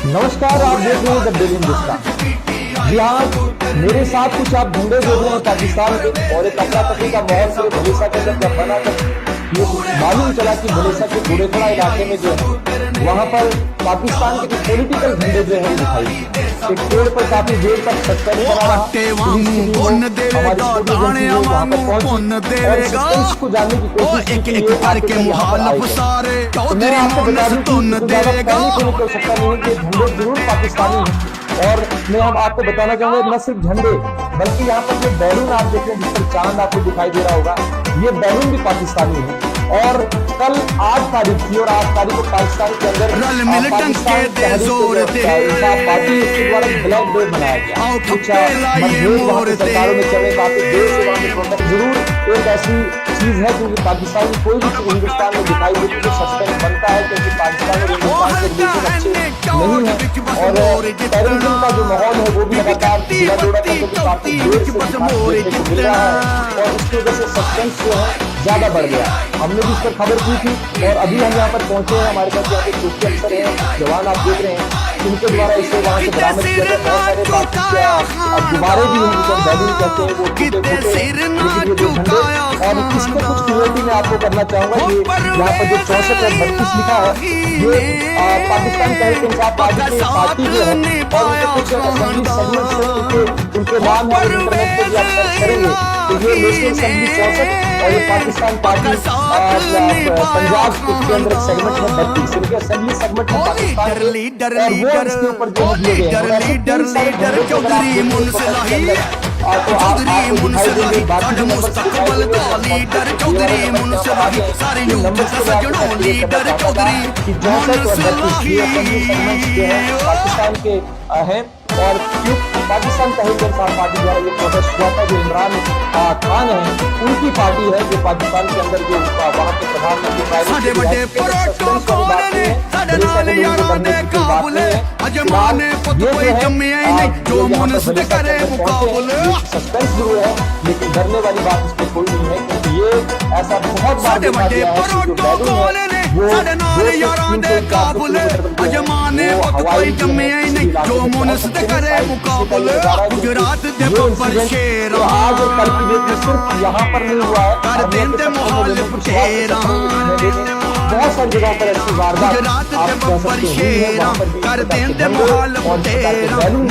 नमस्कार, आप देख रहे हैं द डेली हिंदुस्तान। जी हाँ, मेरे साथ कुछ आप झंडे देख रहे हैं पाकिस्तान के, और एक अफरा तफरी का माहौल से मलेशिया के अंदर जब बना तब ये मालूम चला कि मलेशिया के बुरेखड़ा इलाके में जो है वहाँ पर पाकिस्तान के कुछ पॉलिटिकल झंडे जो है दिखाई। एक पेड़ पर काफी देर तक सस्पेंड करा रहा, को जानने की कोशिश की कि मैं आपको बता दूं कि कर सकता नहीं कि झंडे जरूर पाकिस्तानी हैं। और मैं हम आपको बताना चाहूंगा न सिर्फ झंडे बल्कि यहाँ पर जो बैलून आप देख रहे हैं जिस पर चांद आपको दिखाई दे रहा होगा, ये बैलून भी पाकिस्तानी है। और कल 8 तारीख थी और 8 तारीख को पाकिस्तान के अंदर पाकिस्तान पार्टी उसके द्वारा ब्लैक डे बनाया गया। कुछ मतभेद वहाँ पे सरकारों में चले, काफी देर से वहाँ पे प्रोटेस्ट जरूर एक ऐसी चीज है क्योंकि पाकिस्तान की कोई भी चीज हिंदुस्तान में दिखाई देती है सस्पेंस बनता है, क्योंकि पाकिस्तान और हिंदुस्तान के रिलेशन अच्छे नहीं है। और टेररिज्म का जो माहौल है वो भी लगातार काफी देर से देखने को मिल रहा है और इसकी वजह से सस्पेंस जो है ज्यादा बढ़ गया। हमने भी इस पर खबर की थी और अभी हम यहाँ पर पहुंचे हैं। हमारे साथ यहाँ पे चौकी अफसर हैं, जवान आप देख रहे हैं, इनके द्वारा इसे वहाँ से बरामद किया गया। बहुत सारे गुब्बारे भी हैं जिसे बैलून कहते हैं, वो टूटे और इसमें कुछ क्लियरिटी मैं आपको करना चाहूंगा। ये यहाँ पर जो 64 और 32 लिखा है ये पाकिस्तान तहरीक इंसाफ पार्टी जो है और कुछ असेंबली सेगमेंट उनके नाम है, इंटरनेट पर भी आप सर्च करेंगे तो ये नेशनल असेंबली 64 और ये पाकिस्तान पार्टी पंजाब के अंदर एक सेगमेंट है 32, इनके असेंबली सेगमेंट है पाकिस्तान और वो इसके ऊपर जो दिए गए हैं पाकिस्तान के हैं। और पाकिस्तान तहरीक इंसाफ पार्टी द्वारा ये प्रोटेस्ट हुआ था, जो इमरान खान है उनकी पार्टी है, जो पाकिस्तान के अंदर जो वहाँ के प्रधानमंत्री सस्पेंस जरूर है, लेकिन डरने वाली बात इसमें कोई नहीं है क्योंकि ये ऐसा बहुत बार देखा गया है कि जो बैलून है वो आज और कल की डेट में सिर्फ यहाँ पर नहीं हुआ है, बहुत सारी जगहों पर ऐसी वारदात आप कह सकते हैं वहाँ पर भी बैलून